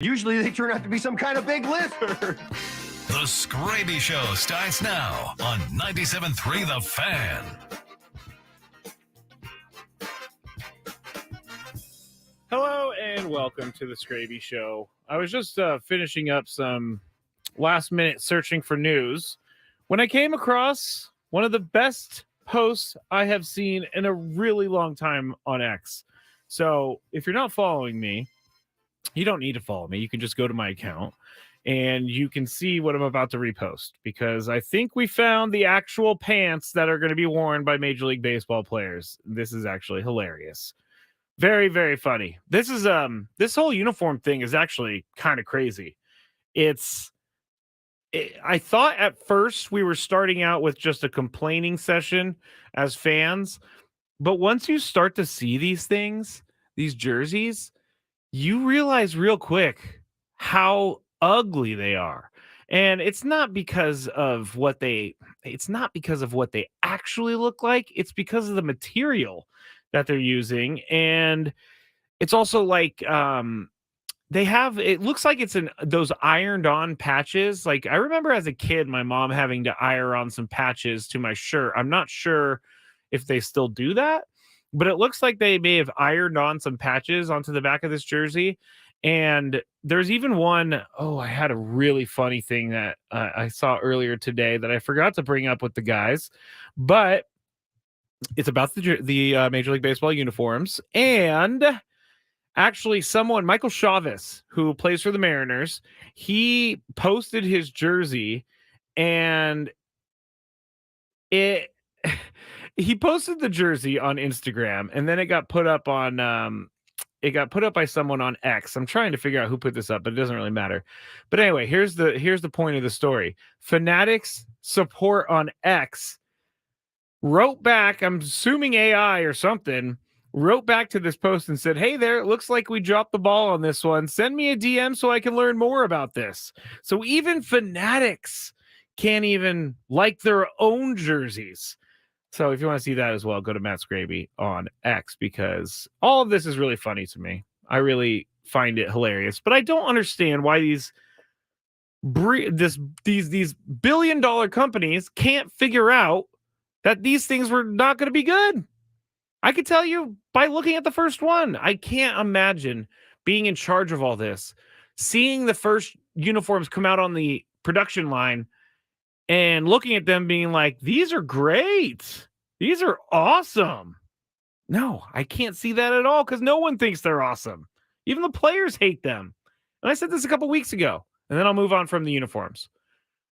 Usually they turn out to be some kind of big lizard. The Skraby Show starts now on 97.3 The Fan. Hello and welcome to the Skraby Show. I was just finishing up some last minute searching for news when I came across one of the best posts I have seen in a really long time on X. So if you're not following me, you don't need to follow me. You can just go to my account and you can see what I'm about to repost, because I think we found the actual pants that are going to be worn by Major League Baseball players. This is actually hilarious. Very, very funny. This is this whole uniform thing is actually kind of crazy. I thought at first we were starting out with just a complaining session as fans, but once you start to see these things, these jerseys, you realize real quick how ugly they are. And it's not because of what they actually look like. It's because of the material that they're using. And it's also like it looks like it's in those ironed on patches. Like I remember as a kid, my mom having to iron on some patches to my shirt. I'm not sure if they still do that, but it looks like they may have ironed on some patches onto the back of this jersey. And there's even one, I had a really funny thing that I saw earlier today that I forgot to bring up with the guys, but it's about the Major League Baseball uniforms. And actually Michael Chavez, who plays for the Mariners, he posted his jersey, and he posted the jersey on Instagram, and then it got put up on by someone on X. I'm trying to figure out who put this up, but it doesn't really matter. But anyway, here's the point of the story. Fanatics support on X wrote back, I'm assuming AI or something, wrote back to this post and said, "Hey there, it looks like we dropped the ball on this one. Send me a DM so I can learn more about this." So even Fanatics can't even like their own jerseys. So if you want to see that as well, go to Matt Skraby on X, because all of this is really funny to me. I really find it hilarious, but I don't understand why these billion-dollar companies can't figure out that these things were not going to be good. I could tell you by looking at the first one. I can't imagine being in charge of all this, seeing the first uniforms come out on the production line and looking at them being like, these are great. These are awesome. No, I can't see that at all, because no one thinks they're awesome. Even the players hate them. And I said this a couple weeks ago, and then I'll move on from the uniforms.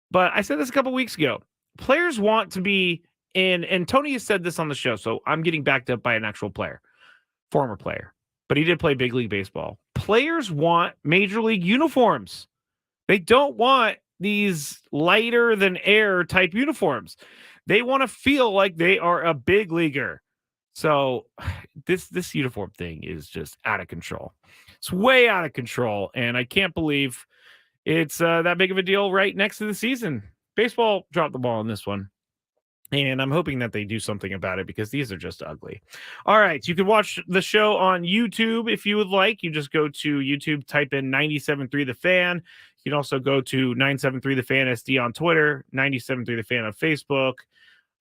But I said this a couple weeks ago. Players want to be in, and Tony has said this on the show, so I'm getting backed up by an actual player, former player, but he did play big league baseball. Players want major league uniforms. They don't want these lighter than air type uniforms. They want to feel like they are a big leaguer. So this uniform thing is just out of control. It's way out of control, and I can't believe it's that big of a deal right next to the season. Baseball dropped the ball on this one, and I'm hoping that they do something about it, because these are just ugly. All right, you can watch the show on YouTube if you would like. You just go to YouTube, type in 97.3 The Fan. You can also go to 973 The Fan SD on Twitter, 97.3 The Fan on Facebook,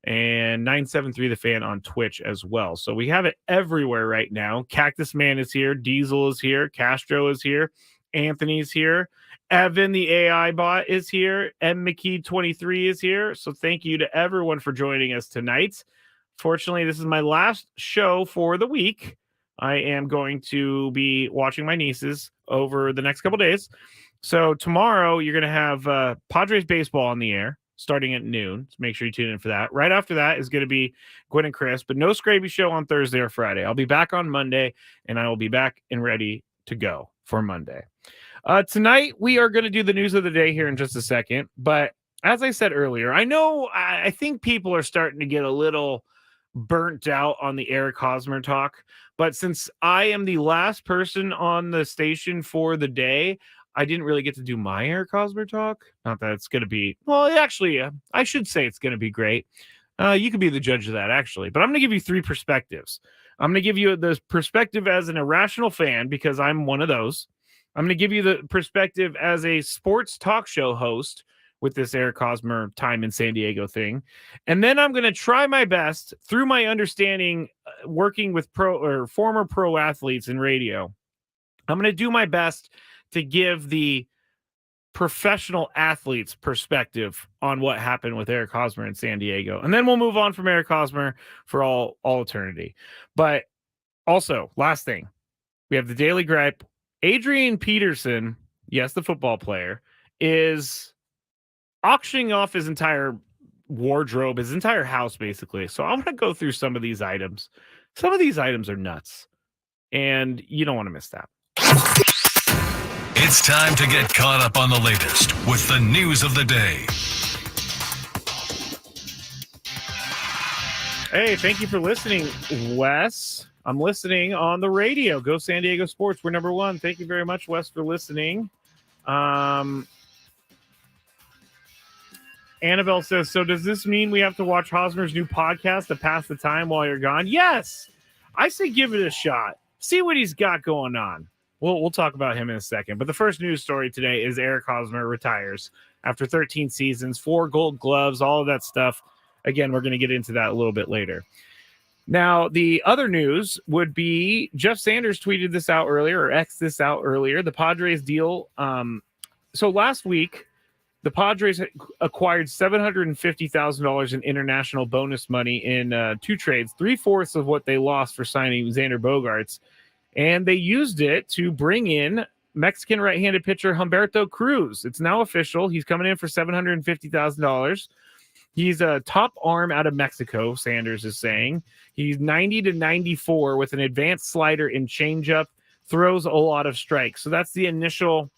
and 973 The Fan on Twitch as well. So we have it everywhere right now. Cactus Man is here. Diesel is here. Castro is here. Anthony's here. Evan, the AI bot, is here. M. McKee 23 is here. So thank you to everyone for joining us tonight. Fortunately, this is my last show for the week. I am going to be watching my nieces over the next couple days. So tomorrow you're going to have Padres baseball on the air starting at noon. So make sure you tune in for that. Right after that is going to be Gwen and Chris, but no Skraby show on Thursday or Friday. I'll be back on Monday, and I will be back and ready to go for Monday. Tonight, we are going to do the news of the day here in just a second. But as I said earlier, I think people are starting to get a little burnt out on the Eric Hosmer talk. But since I am the last person on the station for the day, I didn't really get to do my Eric Hosmer talk. Not that it's going to be, well, actually, I should say it's going to be great. You could be the judge of that, actually. But I'm going to give you three perspectives. I'm going to give you the perspective as an irrational fan, because I'm one of those. I'm going to give you the perspective as a sports talk show host with this Eric Hosmer time in San Diego thing. And then I'm going to try my best through my understanding working with former pro athletes in radio. I'm going to do my best to give the professional athletes perspective on what happened with Eric Hosmer in San Diego. And then we'll move on from Eric Hosmer for all eternity. But also, last thing, we have the Daily Gripe. Adrian Peterson, yes, the football player, is auctioning off his entire wardrobe, his entire house, basically. So I'm going to go through some of these items. Some of these items are nuts, and you don't want to miss that. It's time to get caught up on the latest with the news of the day. Hey, thank you for listening, Wes. I'm listening on the radio. Go San Diego Sports. We're number one. Thank you very much, Wes, for listening. Annabelle says, so does this mean we have to watch Hosmer's new podcast to pass the time while you're gone? Yes. I say give it a shot. See what he's got going on. We'll talk about him in a second. But the first news story today is Eric Hosmer retires after 13 seasons, 4 gold gloves, all of that stuff. Again, we're going to get into that a little bit later. Now, the other news would be Jeff Sanders tweeted this out earlier, or X'd this out earlier, the Padres deal. So last week, the Padres acquired $750,000 in international bonus money in 2 trades, 3/4 of what they lost for signing Xander Bogaerts. And they used it to bring in Mexican right-handed pitcher Humberto Cruz. It's now official. He's coming in for $750,000. He's a top arm out of Mexico, Sanders is saying. He's 90 to 94 with an advanced slider and changeup, throws a lot of strikes. So that's the initial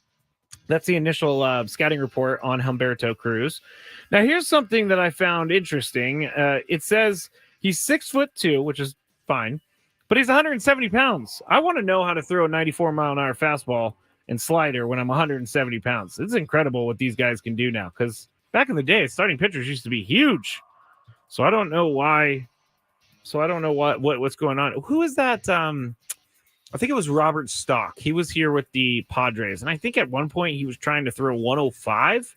scouting report on Humberto Cruz. Now, here's something that I found interesting. It says he's 6'2", which is fine, but he's 170 pounds. I want to know how to throw a 94-mile-an-hour fastball and slider when I'm 170 pounds. It's incredible what these guys can do now, because back in the day, starting pitchers used to be huge. So I don't know why. So I don't know what's going on. Who is that? I think it was Robert Stock. He was here with the Padres, and I think at one point he was trying to throw 105.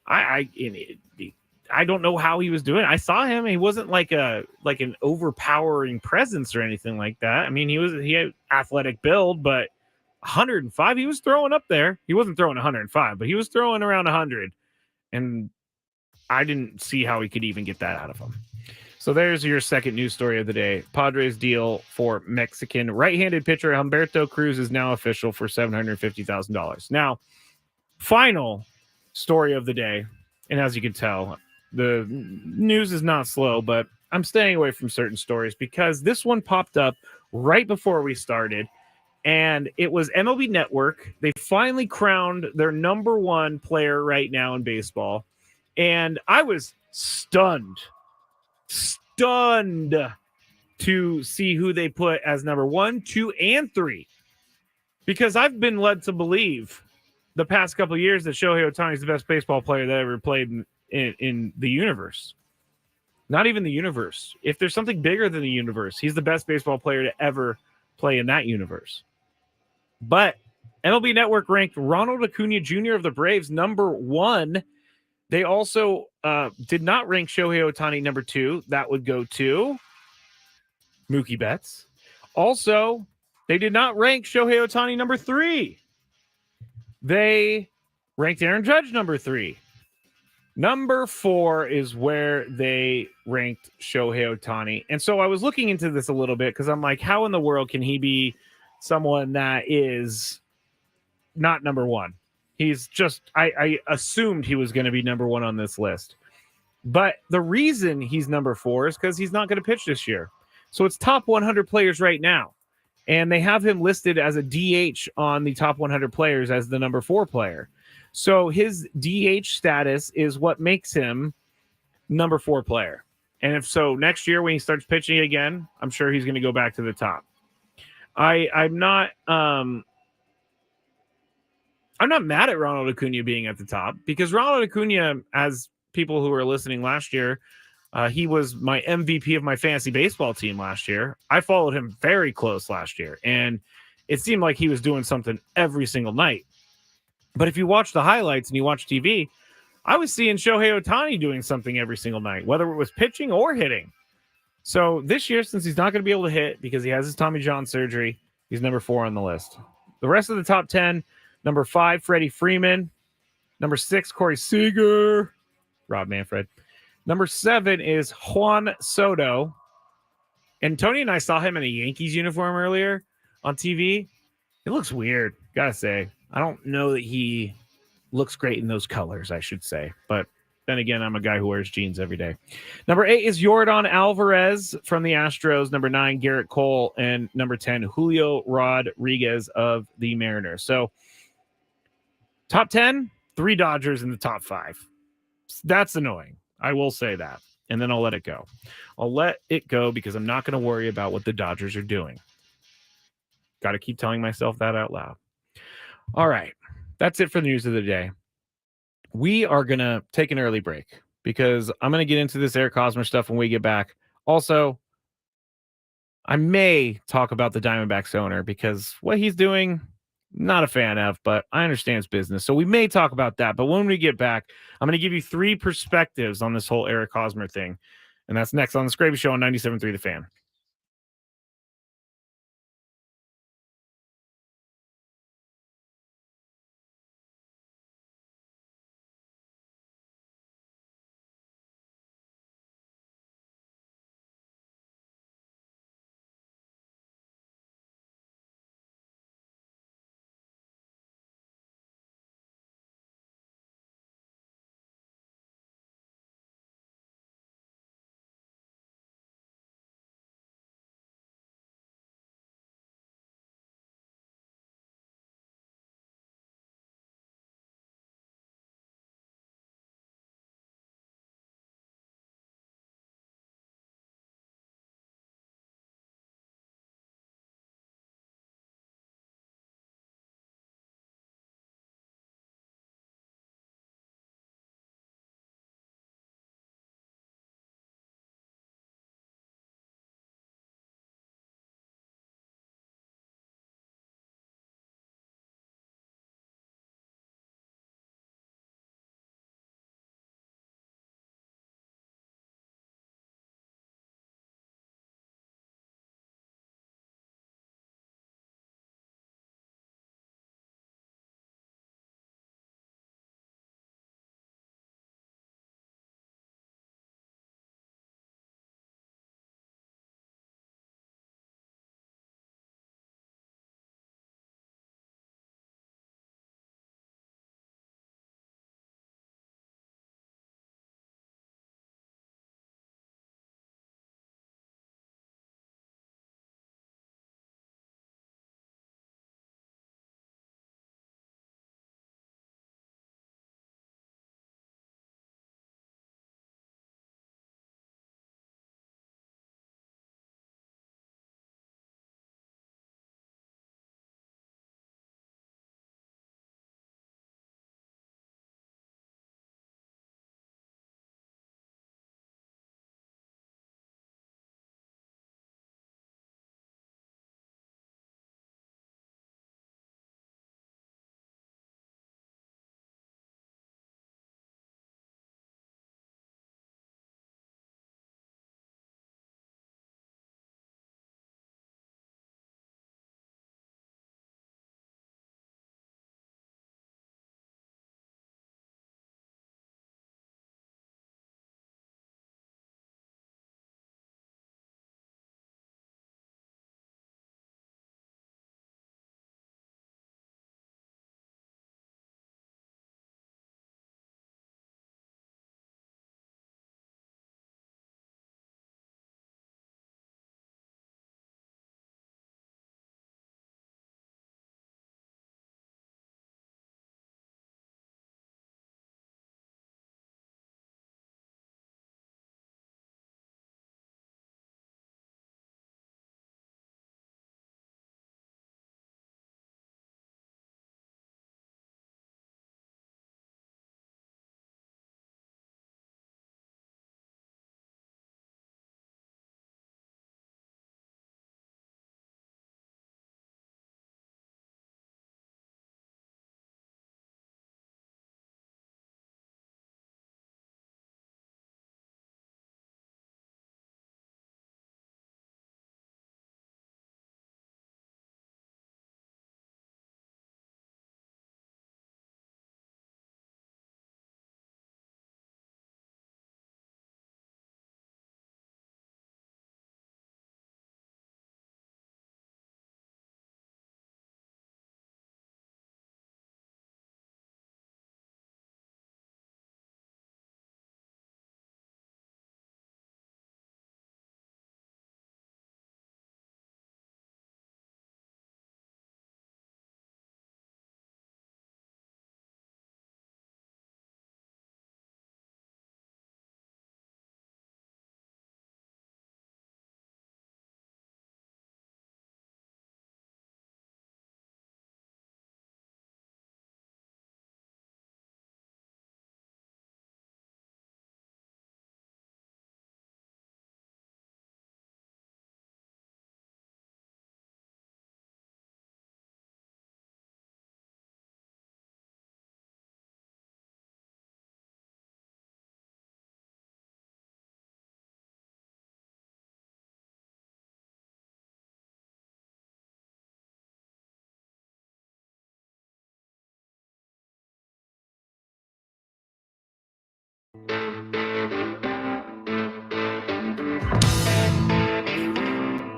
I don't know how he was doing. I saw him. He wasn't like an overpowering presence or anything like that. I mean, he had athletic build, but 105, he was throwing up there. He wasn't throwing 105, but he was throwing around 100, and I didn't see how he could even get that out of him. So there's your second news story of the day. Padres deal for Mexican right-handed pitcher Humberto Cruz is now official for $750,000. Now, final story of the day, and as you can tell, the news is not slow, but I'm staying away from certain stories because this one popped up right before we started, and it was MLB Network. They finally crowned their number one player right now in baseball, and I was stunned to see who they put as number 1, 2, and 3, because I've been led to believe the past couple of years that Shohei Ohtani is the best baseball player that ever played in the universe. Not even the universe. If there's something bigger than the universe, he's the best baseball player to ever play in that universe. But MLB Network ranked Ronald Acuna Jr. of the Braves number 1. They also did not rank Shohei Ohtani number 2. That would go to Mookie Betts. Also, they did not rank Shohei Ohtani number 3. They ranked Aaron Judge number 3. Number 4 is where they ranked Shohei Ohtani. And so I was looking into this a little bit because I'm like, how in the world can he be someone that is not number 1? He's just, I assumed he was going to be number 1 on this list. But the reason he's number 4 is because he's not going to pitch this year. So it's top 100 players right now. And they have him listed as a DH on the top 100 players as the number 4 player. So his DH status is what makes him number 4 player. And if so, next year when he starts pitching again, I'm sure he's going to go back to the top. I'm not mad at Ronald Acuna being at the top, because Ronald Acuna, as people who were listening last year, he was my MVP of my fantasy baseball team last year. I followed him very close last year, and it seemed like he was doing something every single night. But if you watch the highlights and you watch TV, I was seeing Shohei Ohtani doing something every single night, whether it was pitching or hitting. So this year, since he's not going to be able to hit because he has his Tommy John surgery, he's number 4 on the list. The rest of the top 10, number 5, Freddie Freeman. Number 6, Corey Seager. Rob Manfred. Number 7 is Juan Soto. And Tony and I saw him in a Yankees uniform earlier on TV. It looks weird, gotta say. I don't know that he looks great in those colors, I should say. But then again, I'm a guy who wears jeans every day. Number 8 is Yordan Alvarez from the Astros. Number 9, Garrett Cole. And number 10, Julio Rodriguez of the Mariners. So top 10, 3 Dodgers in the top 5. That's annoying. I will say that. And then I'll let it go. I'll let it go because I'm not going to worry about what the Dodgers are doing. Got to keep telling myself that out loud. All right. That's it for the news of the day. We are going to take an early break because I'm going to get into this Eric Hosmer stuff when we get back. Also, I may talk about the Diamondbacks owner because what he's doing, not a fan of, but I understand his business. So we may talk about that. But when we get back, I'm going to give you 3 perspectives on this whole Eric Hosmer thing. And that's next on the Skraby Show on 97.3 The Fan.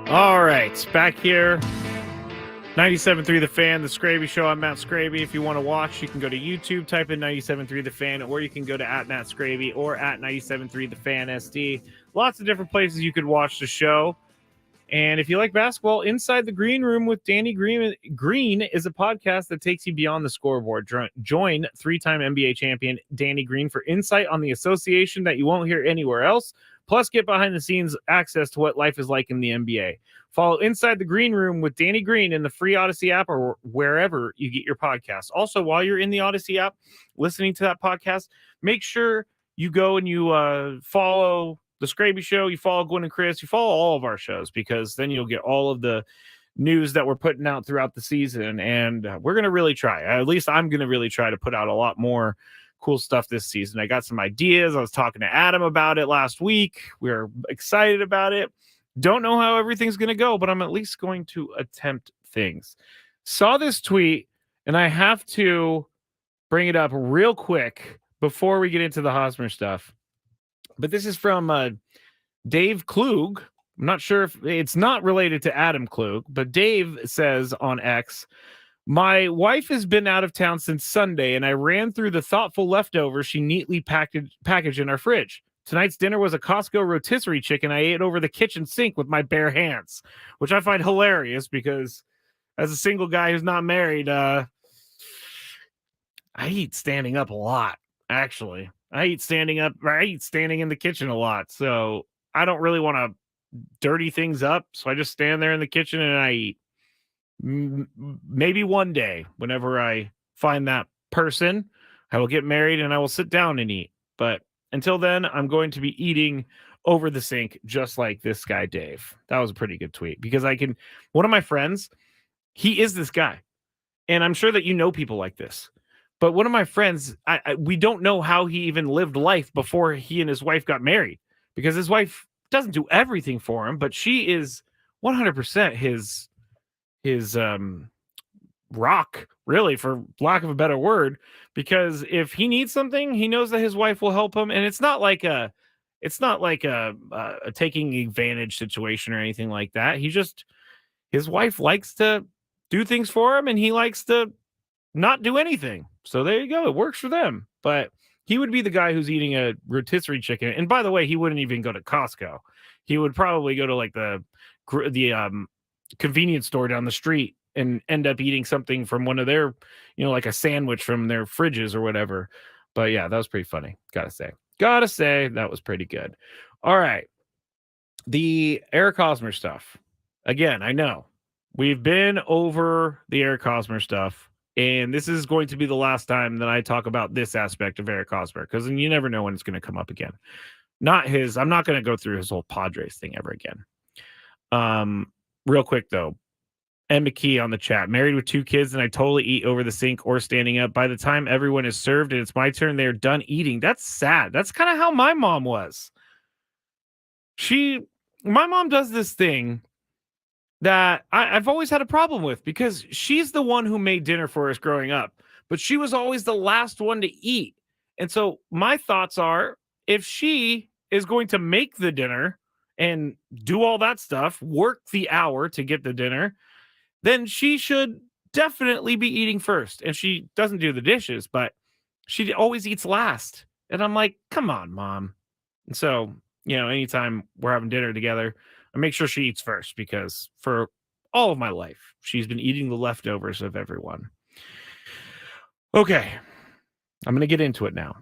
All right, back here. 97.3 The Fan, The Skraby Show. I'm Matt Skraby. If you want to watch, you can go to YouTube, type in 97.3 The Fan, or you can go to @Matt Skraby or @97.3 The Fan SD. Lots of different places you could watch the show. And if you like basketball, Inside the Green Room with Danny Green is a podcast that takes you beyond the scoreboard. Join three-time NBA champion Danny Green for insight on the association that you won't hear anywhere else. Plus, get behind-the-scenes access to what life is like in the NBA. Follow Inside the Green Room with Danny Green in the free Odyssey app or wherever you get your podcasts. Also, while you're in the Odyssey app listening to that podcast, make sure you go and you follow The Skraby Show, you follow Gwen and Chris, you follow all of our shows, because then you'll get all of the news that we're putting out throughout the season. And we're going to really try, at least I'm going to really try to put out a lot more cool stuff this season. I got some ideas. I was talking to Adam about it last week. We're excited about it. Don't know how everything's going to go, but I'm at least going to attempt things. Saw this tweet, and I have to bring it up real quick before we get into the Hosmer stuff. But this is from Dave Klug. I'm not sure if it's not related to Adam Klug, but Dave says on X, my wife has been out of town since Sunday, and I ran through the thoughtful leftovers she neatly packaged in our fridge. Tonight's dinner was a Costco rotisserie chicken I ate over the kitchen sink with my bare hands, which I find hilarious because as a single guy who's not married, I eat standing up a lot, actually. I eat standing up. I eat standing in the kitchen a lot. So I don't really want to dirty things up. So I just stand there in the kitchen and I eat. Maybe one day, whenever I find that person, I will get married and I will sit down and eat. But until then, I'm going to be eating over the sink, just like this guy, Dave. That was a pretty good tweet because one of my friends, he is this guy. And I'm sure that you know people like this. But one of my friends, we don't know how he even lived life before he and his wife got married, because his wife doesn't do everything for him, but she is 100% his rock, really, for lack of a better word, because if he needs something, he knows that his wife will help him. And it's not like a taking advantage situation or anything like that. His wife likes to do things for him and he likes to not do anything. So there you go. It works for them. But he would be the guy who's eating a rotisserie chicken. And by the way, he wouldn't even go to Costco. He would probably go to like the convenience store down the street and end up eating something from one of their, like a sandwich from their fridges or whatever. But yeah, that was pretty funny. Gotta say that was pretty good. All right. The Eric Hosmer stuff. Again, I know we've been over the Eric Hosmer stuff, and this is going to be the last time that I talk about this aspect of Eric Hosmer, because you never know when it's going to come up again. I'm not going to go through his whole Padres thing ever again. Real quick though, M. McKee on the chat, married with 2 kids, and I totally eat over the sink or standing up. By the time everyone is served and it's my turn, they're done eating. That's sad. That's kind of how my mom was. My mom does this thing that I've always had a problem with, because she's the one who made dinner for us growing up, but she was always the last one to eat. And so my thoughts are, if she is going to make the dinner and do all that stuff, work the hour to get the dinner, then she should definitely be eating first. And she doesn't do the dishes, but she always eats last. And I'm like, come on, Mom. And so, anytime we're having dinner together, I make sure she eats first, because for all of my life, she's been eating the leftovers of everyone. Okay, I'm going to get into it now.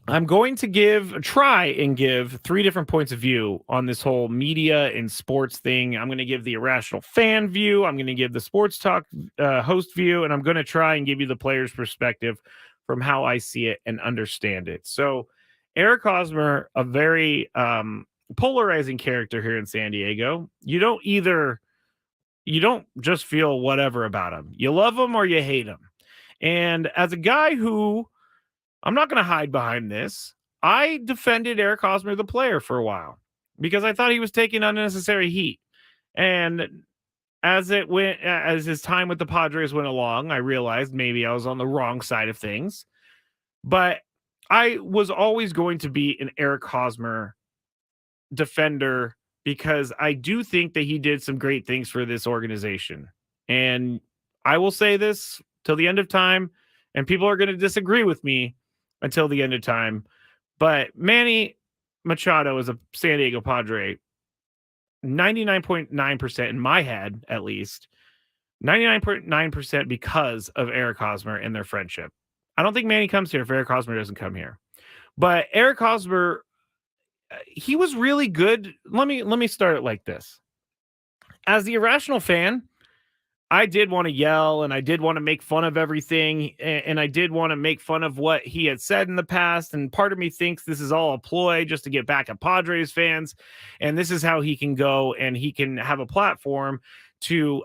I'm going to try and give 3 different points of view on this whole media and sports thing. I'm going to give the irrational fan view. I'm going to give the sports talk host view, and I'm going to try and give you the player's perspective from how I see it and understand it. So Eric Hosmer, a very polarizing character here in San Diego. You don't just feel whatever about him. You love him or you hate him. And as a guy who, I'm not going to hide behind this, I defended Eric Hosmer, the player, for a while, because I thought he was taking unnecessary heat. And as his time with the Padres went along, I realized maybe I was on the wrong side of things. But I was always going to be an Eric Hosmer defender because I do think that he did some great things for this organization. And I will say this till the end of time, and people are going to disagree with me until the end of time. But Manny Machado is a San Diego Padre, 99.9% in my head, at least, 99.9% because of Eric Hosmer and their friendship. I don't think Manny comes here if Eric Hosmer doesn't come here. But Eric Hosmer, he was really good. Let me start it like this. As the irrational fan, I did want to yell and I did want to make fun of everything. And I did want to make fun of what he had said in the past. And part of me thinks this is all a ploy just to get back at Padres fans. And this is how he can go and he can have a platform to,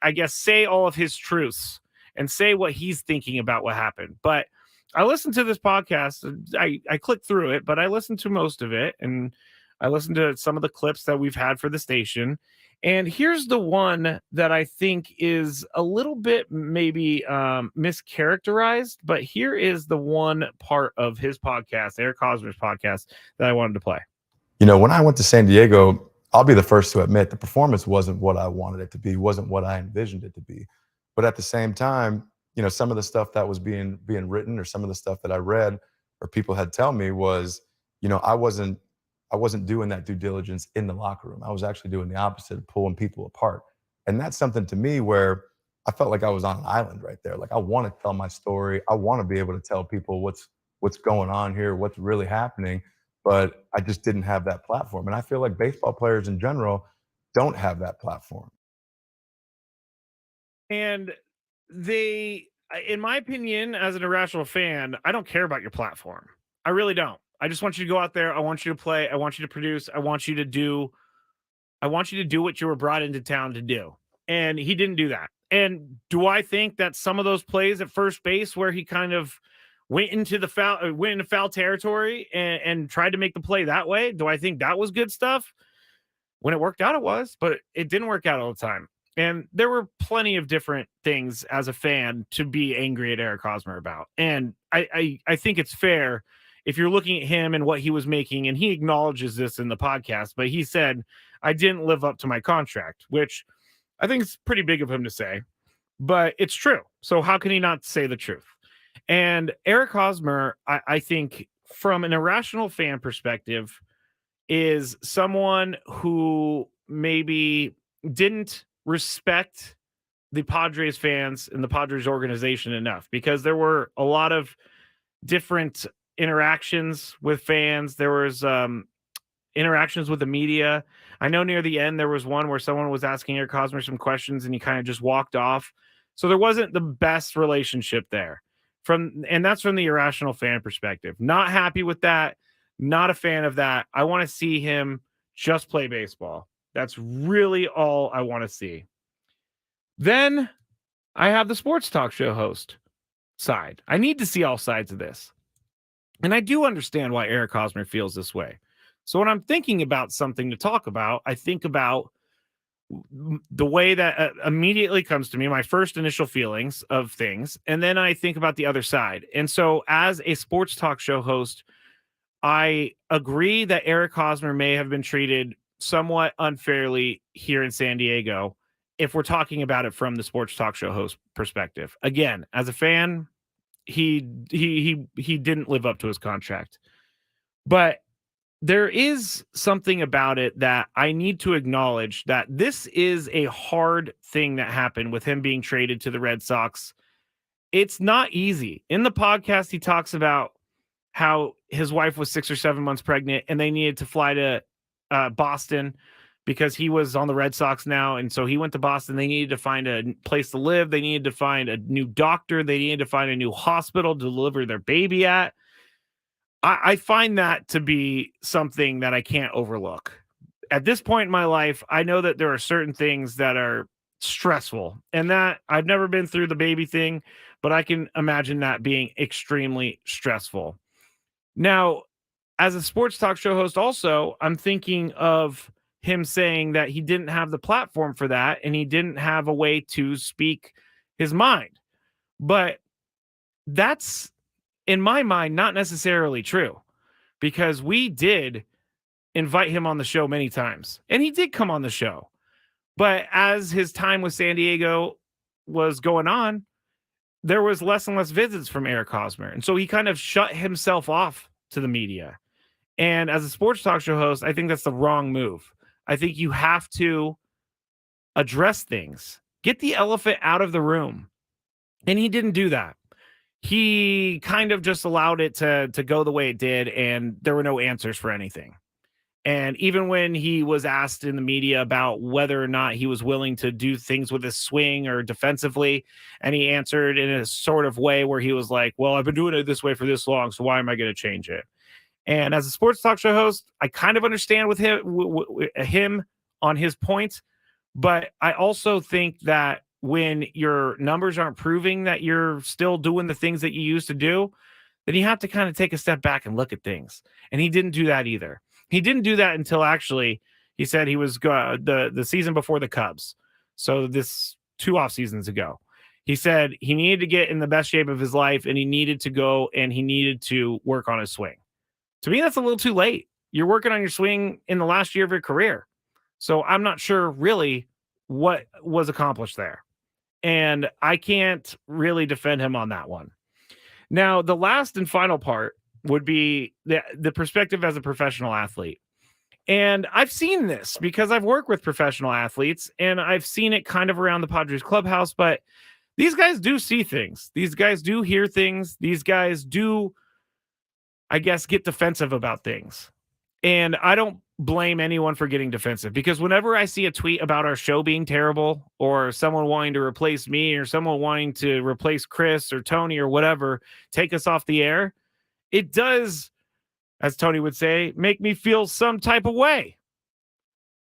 I guess, say all of his truths and say what he's thinking about what happened. But I listened to this podcast. I clicked through it, but I listened to most of it. And I listened to some of the clips that we've had for the station. And here's the one that I think is a little bit maybe mischaracterized, but here is the one part of his podcast, Eric Hosmer's podcast, that I wanted to play. You know, when I went to San Diego, I'll be the first to admit the performance wasn't what I wanted it to be, wasn't what I envisioned it to be. But at the same time, you know, some of the stuff that was being written or some of the stuff that I read or people had tell me was, you know, I wasn't doing that due diligence in the locker room. I was actually doing the opposite, pulling people apart. And that's something to me where I felt like I was on an island right there. Like I want to tell my story. I want to be able to tell people what's going on here, what's really happening, but I just didn't have that platform. And I feel like baseball players in general don't have that platform. And they, in my opinion, as an irrational fan, I don't care about your platform. I really don't. I just want you to go out there. I want you to play. I want you to produce. I want you to do what you were brought into town to do. And he didn't do that. And do I think that some of those plays at first base where he kind of went into foul territory and tried to make the play that way, do I think that was good stuff? When it worked out, it was, but it didn't work out all the time. And there were plenty of different things as a fan to be angry at Eric Hosmer about. And I think it's fair if you're looking at him and what he was making, and he acknowledges this in the podcast, but he said, I didn't live up to my contract, which I think is pretty big of him to say, but it's true. So how can he not say the truth? And Eric Hosmer, I think from an irrational fan perspective, is someone who maybe didn't respect the Padres fans and the Padres organization enough, because there were a lot of different interactions with fans. There was interactions with the media. I know near the end there was one where someone was asking Eric Hosmer some questions and he kind of just walked off. So there wasn't the best relationship there. And that's from the irrational fan perspective. Not happy with that. Not a fan of that. I want to see him just play baseball. That's really all I want to see. Then I have the sports talk show host side. I need to see all sides of this. And I do understand why Eric Hosmer feels this way. So when I'm thinking about something to talk about, I think about the way that immediately comes to me, my first initial feelings of things, and then I think about the other side. And so as a sports talk show host, I agree that Eric Hosmer may have been treated somewhat unfairly here in San Diego if we're talking about it from the sports talk show host perspective. Again, as a fan, he didn't live up to his contract. But there is something about it that I need to acknowledge, that this is a hard thing that happened with him being traded to the Red Sox. It's not easy. In the podcast, he talks about how his wife was 6 or 7 months pregnant and they needed to fly to Boston because he was on the Red Sox now. And so he went to Boston. They needed to find a place to live. They needed to find a new doctor. They needed to find a new hospital to deliver their baby at. I find that to be something that I can't overlook. At this point in my life, I know that there are certain things that are stressful, and that I've never been through the baby thing, but I can imagine that being extremely stressful. Now, as a sports talk show host also, I'm thinking of him saying that he didn't have the platform for that and he didn't have a way to speak his mind. But that's in my mind, not necessarily true, because we did invite him on the show many times, and he did come on the show. But as his time with San Diego was going on, there was less and less visits from Eric Hosmer. And so he kind of shut himself off to the media. And as a sports talk show host, I think that's the wrong move. I think you have to address things, get the elephant out of the room. And he didn't do that. He kind of just allowed it to go the way it did, and there were no answers for anything. And even when he was asked in the media about whether or not he was willing to do things with his swing or defensively, and he answered in a sort of way where he was like, well, I've been doing it this way for this long, so why am I going to change it? And as a sports talk show host, I kind of understand with him on his points, but I also think that when your numbers aren't proving that you're still doing the things that you used to do, then you have to kind of take a step back and look at things. And he didn't do that either. He didn't do that until actually he said he was the season before the Cubs. So this 2 off seasons ago, he said he needed to get in the best shape of his life, and he needed to go and he needed to work on his swing. To me, that's a little too late. You're working on your swing in the last year of your career. So I'm not sure really what was accomplished there. And I can't really defend him on that one. Now, the last and final part would be the perspective as a professional athlete. And I've seen this because I've worked with professional athletes, and I've seen it kind of around the Padres clubhouse, but these guys do see things. These guys do hear things. These guys do, I guess, get defensive about things. And I don't blame anyone for getting defensive, because whenever I see a tweet about our show being terrible, or someone wanting to replace me, or someone wanting to replace Chris or Tony or whatever, take us off the air, it does, as Tony would say, make me feel some type of way.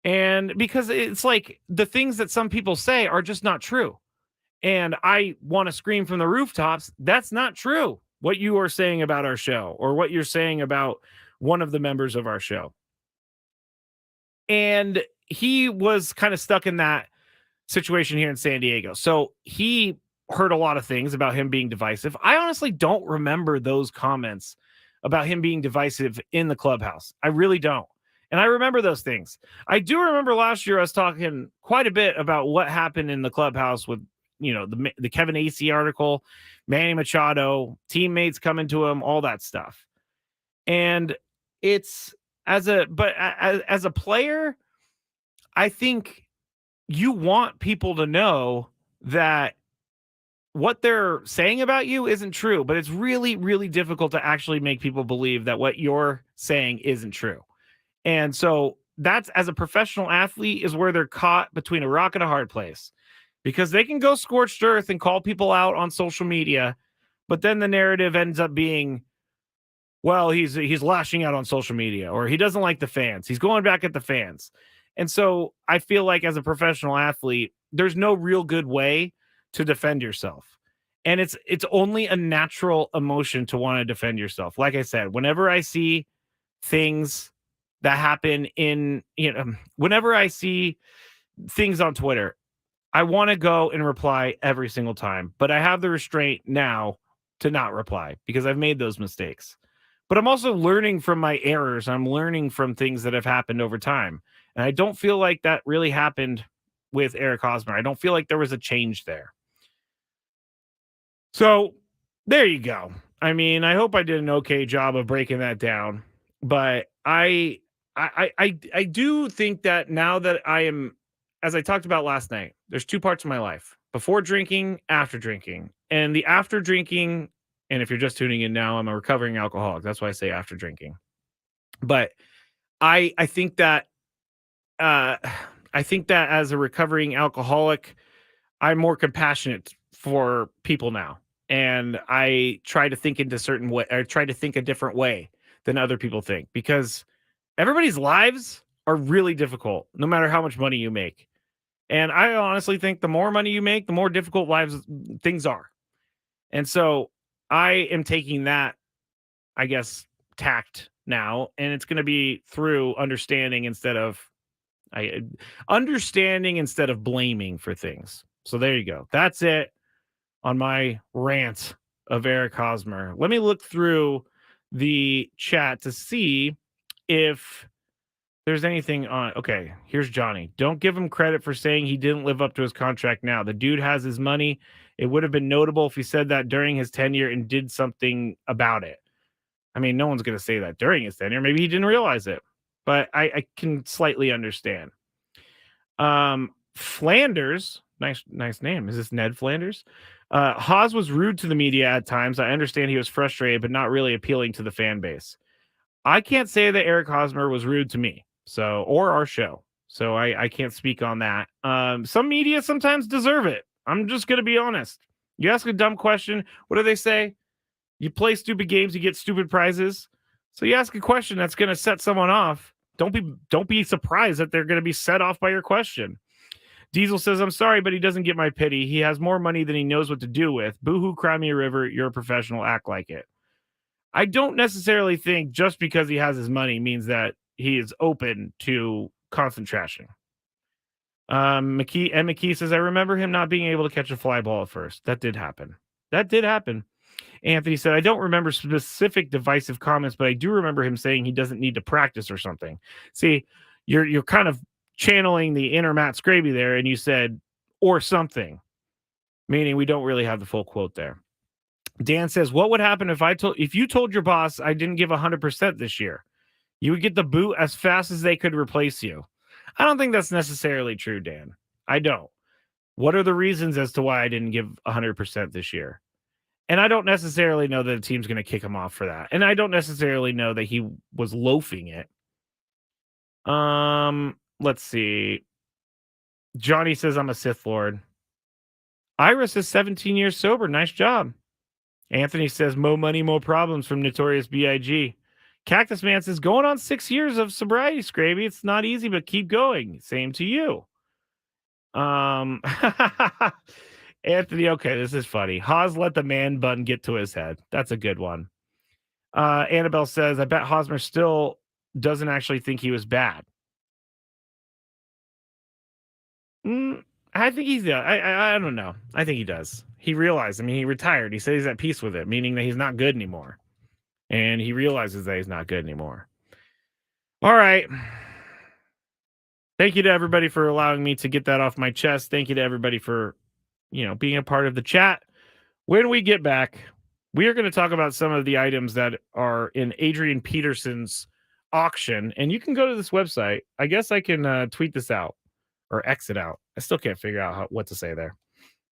And because it's like the things that some people say are just not true. And I want to scream from the rooftops, that's not true, what you are saying about our show, or what you're saying about one of the members of our show. And he was kind of stuck in that situation here in San Diego. So he heard a lot of things about him being divisive. I honestly don't remember those comments about him being divisive in the clubhouse. I really don't. And I remember those things. I do remember last year us talking quite a bit about what happened in the clubhouse with, the Kevin Acee article, Manny Machado, teammates coming to him, all that stuff. And it's as a player, I think you want people to know that what they're saying about you isn't true, but it's really, really difficult to actually make people believe that what you're saying isn't true. And so that's, as a professional athlete, is where they're caught between a rock and a hard place, because they can go scorched earth and call people out on social media, but then the narrative ends up being, well, he's lashing out on social media, or he doesn't like the fans. He's going back at the fans. And so I feel like as a professional athlete, there's no real good way to defend yourself. And it's only a natural emotion to want to defend yourself. Like I said, whenever I see things that happen whenever I see things on Twitter, I want to go and reply every single time, but I have the restraint now to not reply because I've made those mistakes. But I'm also learning from my errors. I'm learning from things that have happened over time. And I don't feel like that really happened with Eric Hosmer. I don't feel like there was a change there. So there you go. I mean, I hope I did an okay job of breaking that down. But I do think that now that I am, as I talked about last night, there's 2 parts of my life: before drinking, after drinking. And the after drinking, and if you're just tuning in now, I'm a recovering alcoholic. That's why I say after drinking. But I think that as a recovering alcoholic, I'm more compassionate for people now. And I try to think into certain way, or try to think a different way than other people think, because everybody's lives are really difficult, no matter how much money you make. And I honestly think the more money you make, the more difficult things are. And so I am taking that, I guess, tact now, and it's going to be through understanding instead of blaming for things. So there you go. That's it on my rant of Eric Hosmer. Let me look through the chat to see if there's anything on. Okay, here's Johnny. Don't give him credit for saying he didn't live up to his contract now. The dude has his money. It would have been notable if he said that during his tenure and did something about it. I mean, no one's going to say that during his tenure. Maybe he didn't realize it, but I can slightly understand. Flanders, nice name. Is this Ned Flanders? Haas was rude to the media at times. I understand he was frustrated, but not really appealing to the fan base. I can't say that Eric Hosmer was rude to me, or our show. So I can't speak on that. Some media sometimes deserve it. I'm just going to be honest. You ask a dumb question, what do they say? You play stupid games, you get stupid prizes. So you ask a question that's going to set someone off. Don't be surprised that they're going to be set off by your question. Diesel says, I'm sorry, but he doesn't get my pity. He has more money than he knows what to do with. Boo-hoo, cry me a river. You're a professional. Act like it. I don't necessarily think just because he has his money means that he is open to constant trashing. McKee says, I remember him not being able to catch a fly ball at first. That did happen. Anthony said, I don't remember specific divisive comments, but I do remember him saying he doesn't need to practice or something. See, you're kind of channeling the inner Matt Skraby there, and you said, or something, meaning we don't really have the full quote there. Dan says, what would happen if you told your boss I didn't give 100% this year? You would get the boot as fast as they could replace you. I don't think that's necessarily true, Dan. I don't. What are the reasons as to why I didn't give 100% this year? And I don't necessarily know that the team's going to kick him off for that. And I don't necessarily know that he was loafing it. Let's see. Johnny says, I'm a Sith Lord. Iris is 17 years sober. Nice job. Anthony says, mo money, mo problems from Notorious B.I.G. Cactus Man says, going on 6 years of sobriety, Skraby. It's not easy, but keep going. Same to you. Anthony, okay, this is funny. Haas let the man bun get to his head. That's a good one. Annabelle says, I bet Hosmer still doesn't actually think he was bad. I think he's, I don't know. I think he does. He realized, he retired. He said he's at peace with it, meaning that he's not good anymore. And he realizes that he's not good anymore. All right. Thank you to everybody for allowing me to get that off my chest. Thank you to everybody for, being a part of the chat. When we get back, we are going to talk about some of the items that are in Adrian Peterson's auction. And you can go to this website. I guess I can tweet this out or exit out. I still can't figure out what to say there.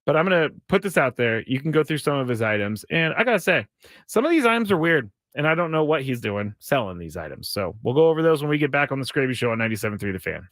But I'm going to put this out there. You can go through some of his items. And I got to say, some of these items are weird. And I don't know what he's doing selling these items. So we'll go over those when we get back on the Skraby Show on 97.3 The Fan.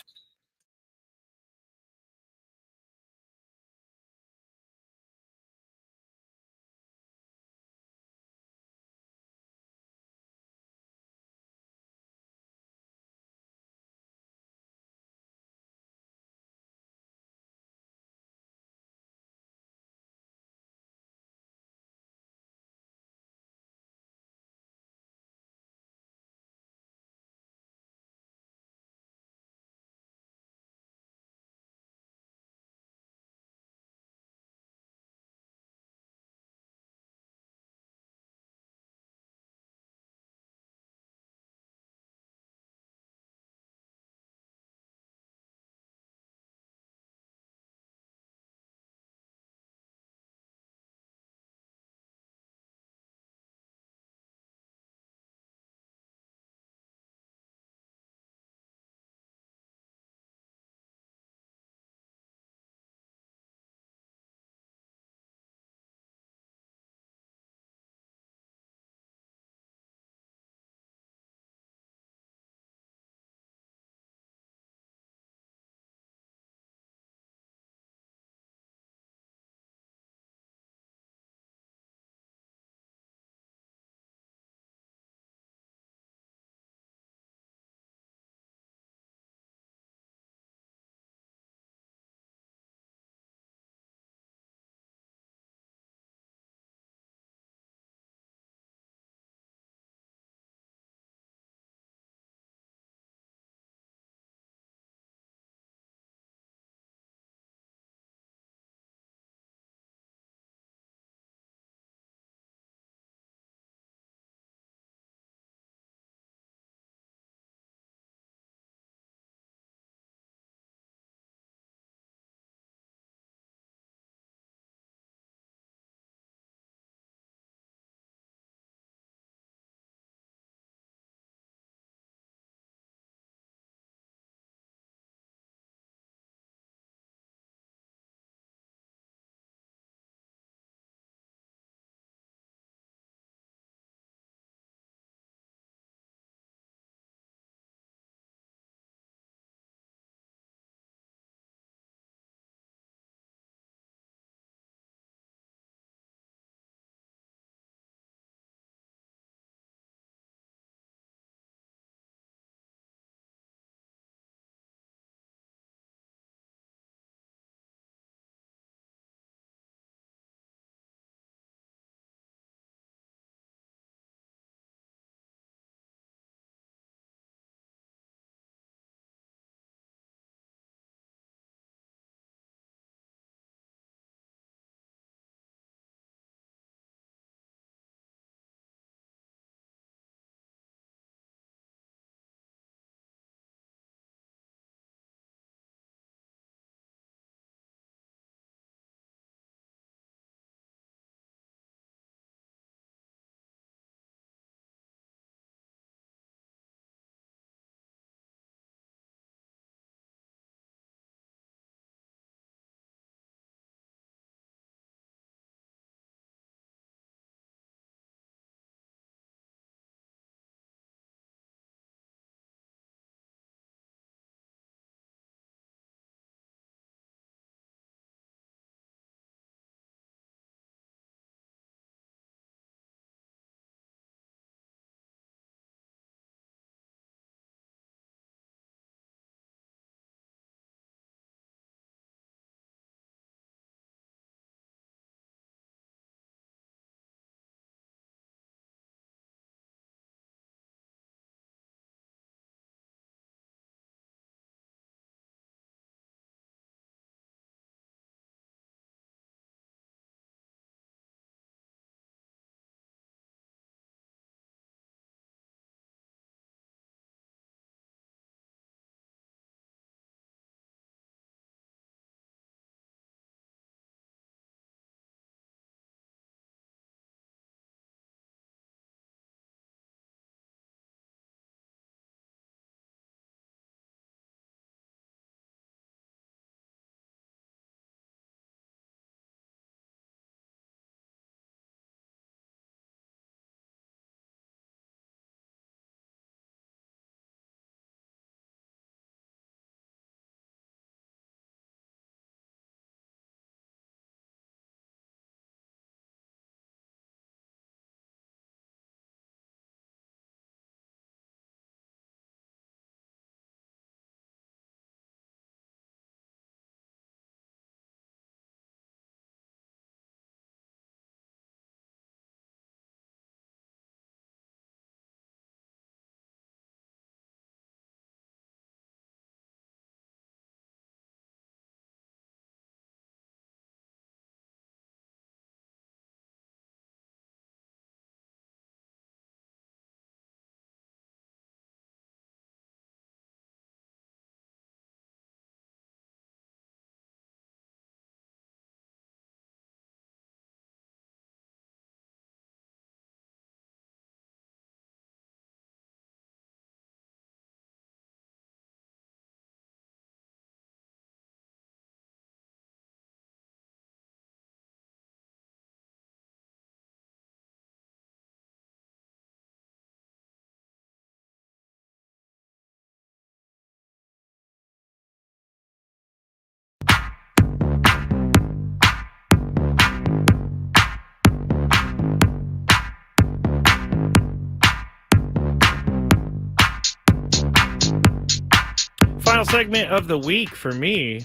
final segment of the week for me.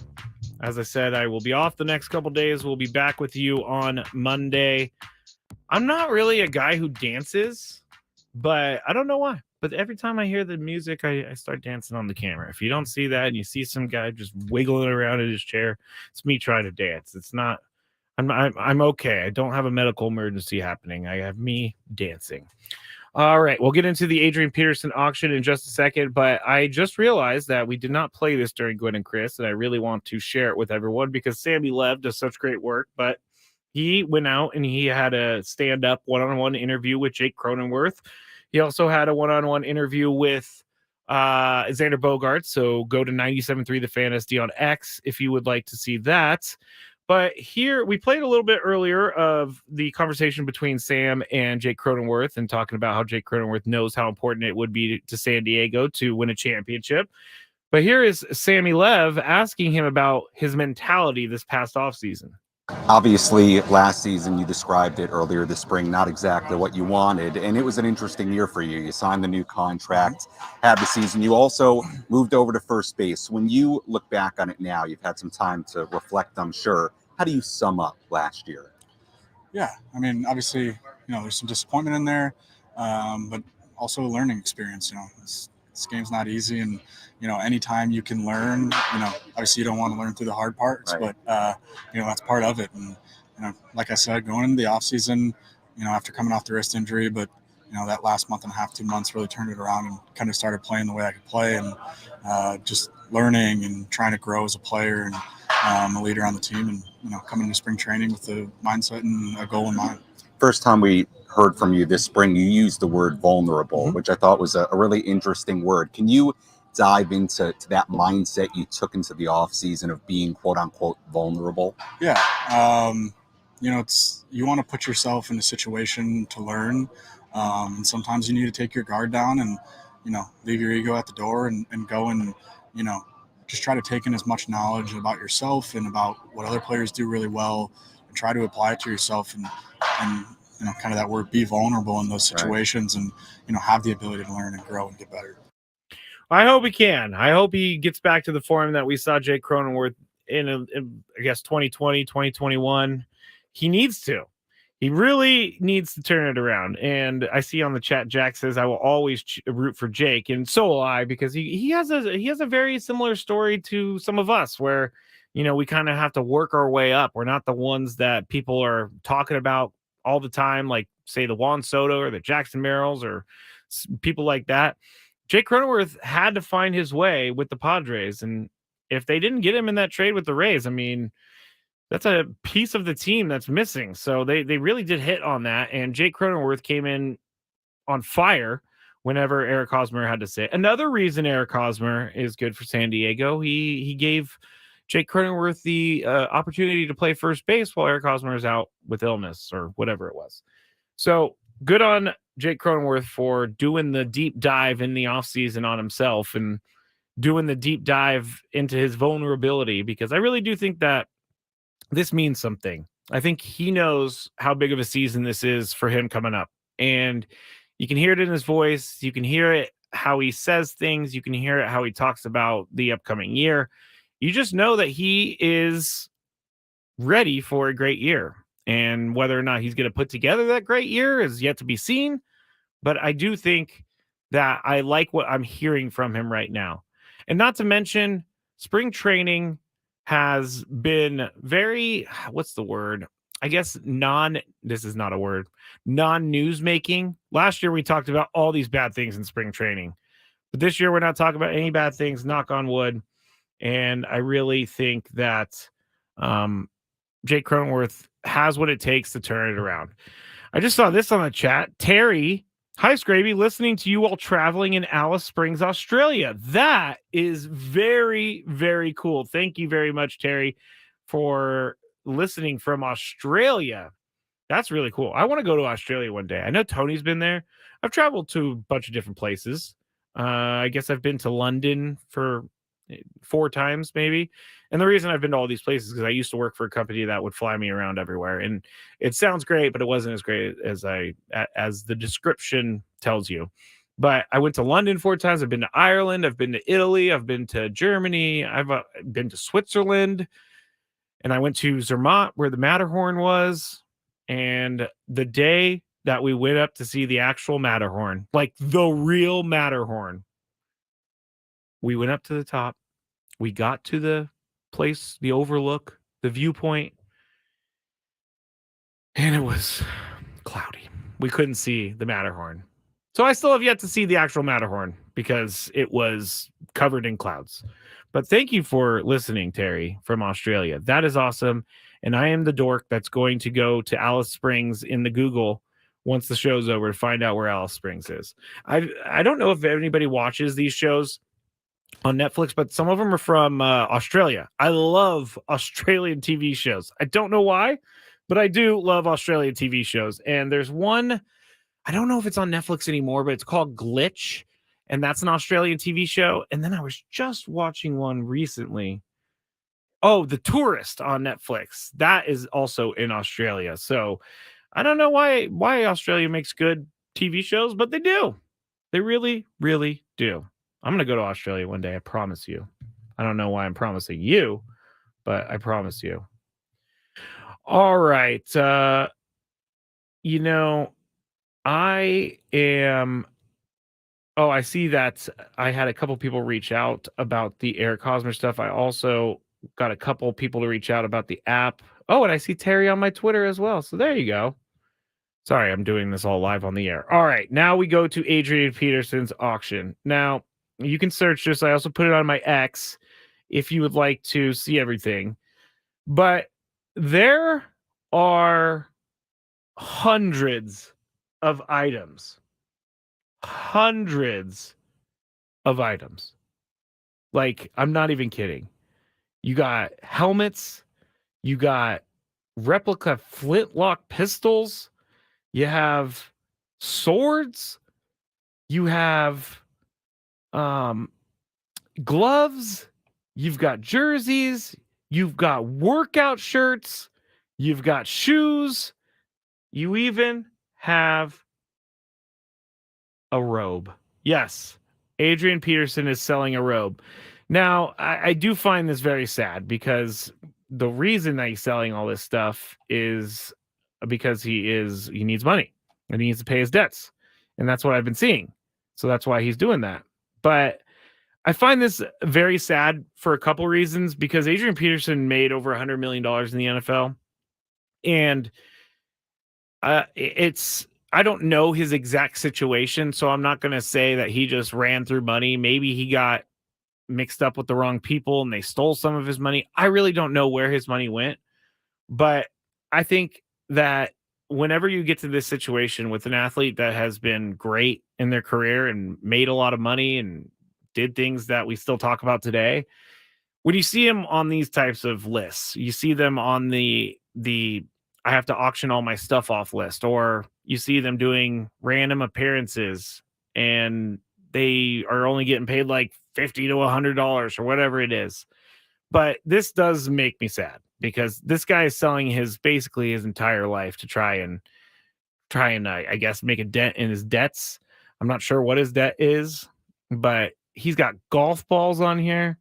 As I said, I will be off the next couple days. We'll be back with you on Monday. I'm not really a guy who dances, but I don't know why. But every time I hear the music, I start dancing on the camera. If you don't see that and you see some guy just wiggling around in his chair, it's me trying to dance. It's not. I'm okay. I don't have a medical emergency happening. I have me dancing. All right, we'll get into the Adrian Peterson auction in just a second, but I just realized that we did not play this during Gwen and Chris, and I really want to share it with everyone because Sammy Lev does such great work, but he went out and he had a stand-up one-on-one interview with Jake Cronenworth. He also had a one-on-one interview with Xander Bogaerts, so go to 97.3 The Fan SD on X if you would like to see that. But here, we played a little bit earlier of the conversation between Sam and Jake Cronenworth and talking about how Jake Cronenworth knows how important it would be to San Diego to win a championship. But here is Sammy Lev asking him about his mentality this past offseason. Obviously, last season, you described it earlier this spring, not exactly what you wanted, and it was an interesting year for you. You signed the new contract, had the season. You also moved over to first base. When you look back on it now, you've had some time to reflect, I'm sure. How do you sum up last year? Yeah, I mean, obviously, there's some disappointment in there, but also a learning experience. This game's not easy, and anytime you can learn, obviously you don't want to learn through the hard parts, right. But that's part of it. And like I said, going into the off season, after coming off the wrist injury, but that last month and a half, 2 months really turned it around and kind of started playing the way I could play, and just learning and trying to grow as a player and a leader on the team, and coming to spring training with the mindset and a goal in mind. First time we heard from you this spring, you used the word vulnerable, which I thought was a really interesting word. Can you dive into that mindset you took into the off season of being quote unquote vulnerable? Yeah. It's, you want to put yourself in a situation to learn. And sometimes you need to take your guard down and, leave your ego at the door and go and, just try to take in as much knowledge about yourself and about what other players do really well and try to apply it to yourself and kind of that word, be vulnerable in those situations, right. And, have the ability to learn and grow and get better. I hope he can. I hope he gets back to the form that we saw Jake Cronenworth in I guess, 2020, 2021. He needs to. He really needs to turn it around. And I see on the chat, Jack says, I will always root for Jake. And so will I, because he has a very similar story to some of us where, we kind of have to work our way up. We're not the ones that people are talking about all the time, like, say, the Juan Soto or the Jackson Merrills or people like that. Jake Cronenworth had to find his way with the Padres. And if they didn't get him in that trade with the Rays, I mean, that's a piece of the team that's missing. So they really did hit on that. And Jake Cronenworth came in on fire whenever Eric Hosmer had to say it. Another reason Eric Hosmer is good for San Diego, he gave Jake Cronenworth the opportunity to play first base while Eric Hosmer is out with illness or whatever it was. So good on Jake Cronenworth for doing the deep dive in the offseason on himself and doing the deep dive into his vulnerability, because I really do think that this means something. I think he knows how big of a season this is for him coming up. And you can hear it in his voice. You can hear it how he says things. You can hear it how he talks about the upcoming year. You just know that he is ready for a great year. And whether or not he's going to put together that great year is yet to be seen. But I do think that I like what I'm hearing from him right now. And not to mention, spring training has been very, what's the word? I guess this is not a word, non-news making. Last year, we talked about all these bad things in spring training. But this year, we're not talking about any bad things, knock on wood. And I really think that Jake Cronenworth has what it takes to turn it around. I just saw this on the chat. Terry, hi, Skraby, listening to you while traveling in Alice Springs, Australia. That is very, very cool. Thank you very much, Terry, for listening from Australia. That's really cool. I want to go to Australia one day. I know Tony's been there. I've traveled to a bunch of different places. I guess I've been to London for 4 times maybe. And the reason I've been to all these places is because I used to work for a company that would fly me around everywhere. And it sounds great, but it wasn't as great as the description tells you. But I went to London 4 times. I've been to Ireland. I've been to Italy. I've been to Germany. I've been to Switzerland. And I went to Zermatt where the Matterhorn was. And the day that we went up to see the actual Matterhorn, like the real Matterhorn, we went up to the top. We got to the place, the overlook, the viewpoint. And it was cloudy. We couldn't see the Matterhorn. So I still have yet to see the actual Matterhorn because it was covered in clouds. But thank you for listening, Terry, from Australia. That is awesome. And I am the dork that's going to go to Alice Springs in the Google once the show's over to find out where Alice Springs is. I don't know if anybody watches these shows on Netflix, but some of them are from Australia. I love Australian TV shows. I don't know why, but I do love Australian TV shows. And there's one, I don't know if it's on Netflix anymore, but it's called Glitch. And that's an Australian TV show. And then I was just watching one recently. Oh, The Tourist on Netflix. That is also in Australia. So I don't know why Australia makes good TV shows, but they do. They really, really do. I'm going to go to Australia one day. I promise you. I don't know why I'm promising you, but I promise you. All right. I am. Oh, I see that I had a couple people reach out about the Eric Hosmer stuff. I also got a couple people to reach out about the app. Oh, and I see Terry on my Twitter as well. So there you go. Sorry, I'm doing this all live on the air. All right. Now we go to Adrian Peterson's auction. Now, you can search this. I also put it on my X if you would like to see everything. But there are hundreds of items. Hundreds of items. Like, I'm not even kidding. You got helmets. You got replica flintlock pistols. You have swords. You have gloves. You've got jerseys. You've got workout shirts. You've got shoes. You even have a robe. Yes, Adrian Peterson is selling a robe. Now, I do find this very sad because the reason that he's selling all this stuff is because he needs money and he needs to pay his debts. And that's what I've been seeing. So that's why he's doing that. But I find this very sad for a couple reasons because Adrian Peterson made over $100 million in the NFL. And I don't know his exact situation, so I'm not going to say that he just ran through money. Maybe he got mixed up with the wrong people and they stole some of his money. I really don't know where his money went, but I think that whenever you get to this situation with an athlete that has been great in their career and made a lot of money and did things that we still talk about today, when you see him on these types of lists, you see them on the I have to auction all my stuff off list, or you see them doing random appearances and they are only getting paid like $50 to $100 or whatever it is. But this does make me sad because this guy is selling basically his entire life to try and I guess make a dent in his debts. I'm not sure what his debt is, but he's got golf balls on here.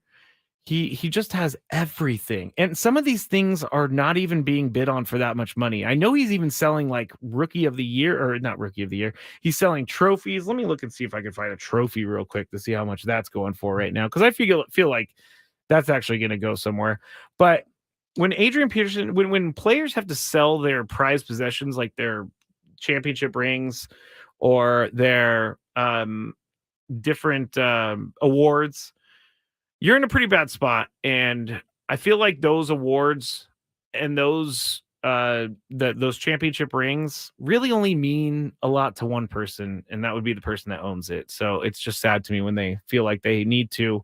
He just has everything. And some of these things are not even being bid on for that much money. I know he's even selling like rookie of the year, or not rookie of the year. He's selling trophies. Let me look and see if I can find a trophy real quick to see how much that's going for right now. Because I feel like that's actually going to go somewhere. But when Adrian Peterson, when players have to sell their prized possessions, like their championship rings or their different awards, you're in a pretty bad spot. And I feel like those awards and those championship rings really only mean a lot to one person, and that would be the person that owns it. So it's just sad to me when they feel like they need to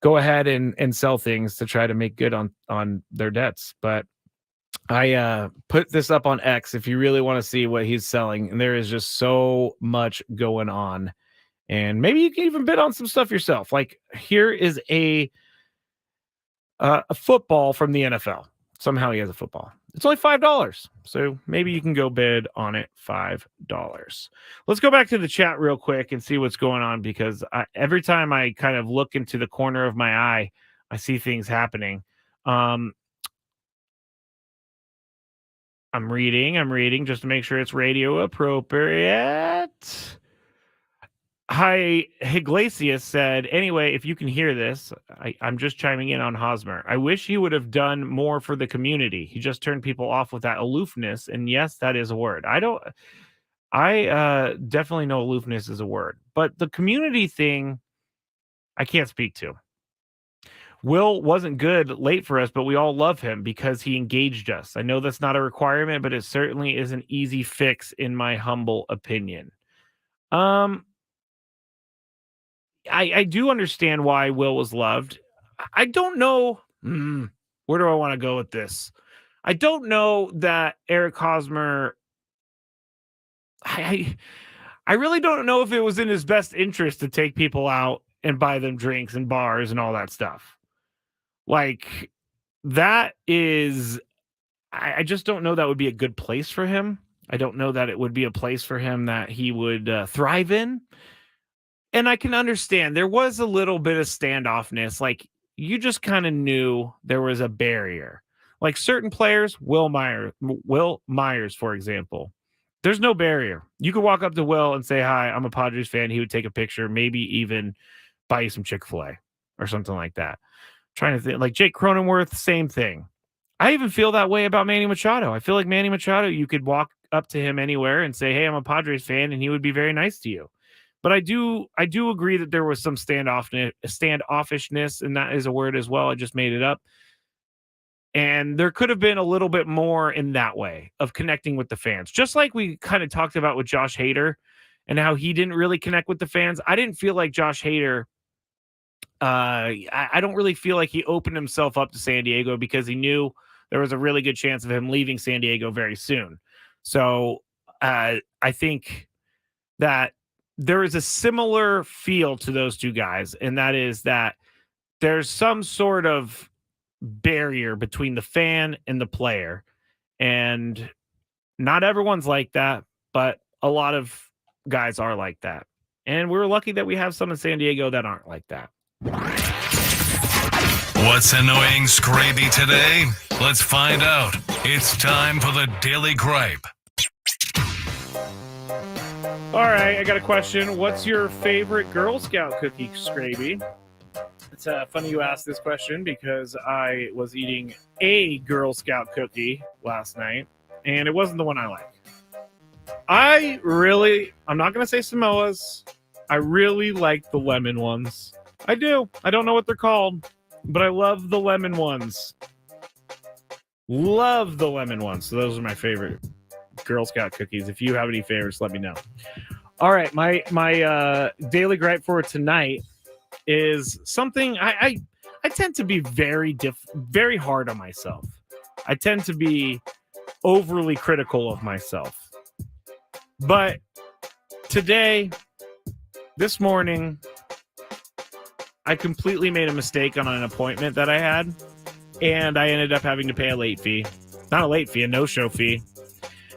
go ahead and sell things to try to make good on their debts. But I put this up on X if you really want to see what he's selling, and there is just so much going on. And maybe you can even bid on some stuff yourself. Like here is a football from the NFL. Somehow he has a football. It's only $5. So maybe you can go bid on it $5. Let's go back to the chat real quick and see what's going on, because every time I kind of look into the corner of my eye, I see things happening. I'm reading just to make sure it's radio appropriate. Hi, Iglesias said, anyway, if you can hear this, I'm just chiming in on Hosmer. I wish he would have done more for the community. He just turned people off with that aloofness. And yes, that is a word. I definitely know aloofness is a word. But the community thing, I can't speak to. Will wasn't good late for us, but we all love him because he engaged us. I know that's not a requirement, but it certainly is an easy fix in my humble opinion. I do understand why Will was loved. I don't know. Where do I want to go with this? I don't know that Eric Hosmer. I really don't know if it was in his best interest to take people out and buy them drinks and bars and all that stuff. Like, that is. I just don't know that would be a good place for him. I don't know that it would be a place for him that he would thrive in. And I can understand there was a little bit of standoffness. Like, you just kind of knew there was a barrier. Like certain players, Will Myers, for example, there's no barrier. You could walk up to Will and say, hi, I'm a Padres fan. He would take a picture, maybe even buy you some Chick-fil-A or something like that. Trying to think, like Jake Cronenworth, same thing. I even feel that way about Manny Machado. I feel like Manny Machado, you could walk up to him anywhere and say, hey, I'm a Padres fan, and he would be very nice to you. But I do agree that there was some standoffishness, and that is a word as well. I just made it up. And there could have been a little bit more in that way of connecting with the fans. Just like we kind of talked about with Josh Hader and how he didn't really connect with the fans. I didn't feel like Josh Hader, I don't really feel like he opened himself up to San Diego because he knew there was a really good chance of him leaving San Diego very soon. So I think that there is a similar feel to those two guys, and that is that there's some sort of barrier between the fan and the player, and not everyone's like that, but a lot of guys are like that, and we're lucky that we have some in San Diego that aren't like that. What's annoying Skraby today? Let's find out. It's time for the Daily Gripe. All right, I got a question. What's your favorite Girl Scout cookie, Skraby? It's funny you asked this question because I was eating a Girl Scout cookie last night, and it wasn't the one I like. I'm not going to say Samoa's. I really like the lemon ones. I do. I don't know what they're called, but I love the lemon ones. Love the lemon ones. So those are my favorite Girl Scout cookies. If you have any favorites, let me know. All right, my daily gripe for tonight is something I tend to be very hard on myself. I tend to be overly critical of myself. But this morning, I completely made a mistake on an appointment that I had, and I ended up having to pay a late fee. Not a late fee, a no-show fee.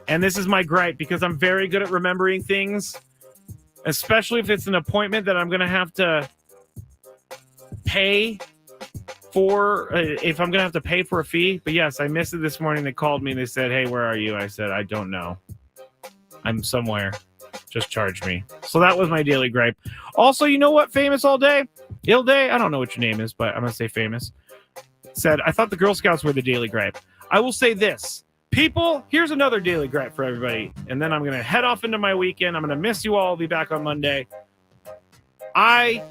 And this is my gripe because I'm very good at remembering things, especially if it's an appointment that I'm going to have to pay for, if I'm going to have to pay for a fee. But yes, I missed it this morning. They called me and they said, hey, where are you? I said, I don't know. I'm somewhere. Just charge me. So that was my daily gripe. Also, you know what? Famous all day. Ill Day. I don't know what your name is, but I'm going to say famous. Said, I thought the Girl Scouts were the daily gripe. I will say this. People, here's another daily gripe for everybody. And then I'm going to head off into my weekend. I'm going to miss you all. I'll be back on Monday. I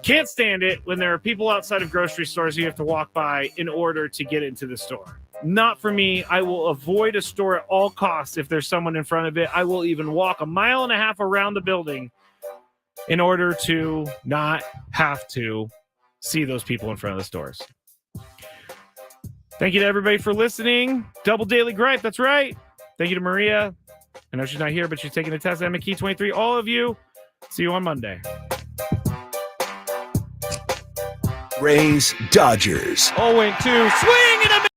can't stand it when there are people outside of grocery stores you have to walk by in order to get into the store. Not for me. I will avoid a store at all costs if there's someone in front of it. I will even walk 1.5 miles around the building in order to not have to see those people in front of the stores. Thank you to everybody for listening. Double daily gripe. That's right. Thank you to Maria. I know she's not here, but she's taking the test. Emma Key 23. All of you. See you on Monday. Rays, Dodgers. 0-2. Swing and a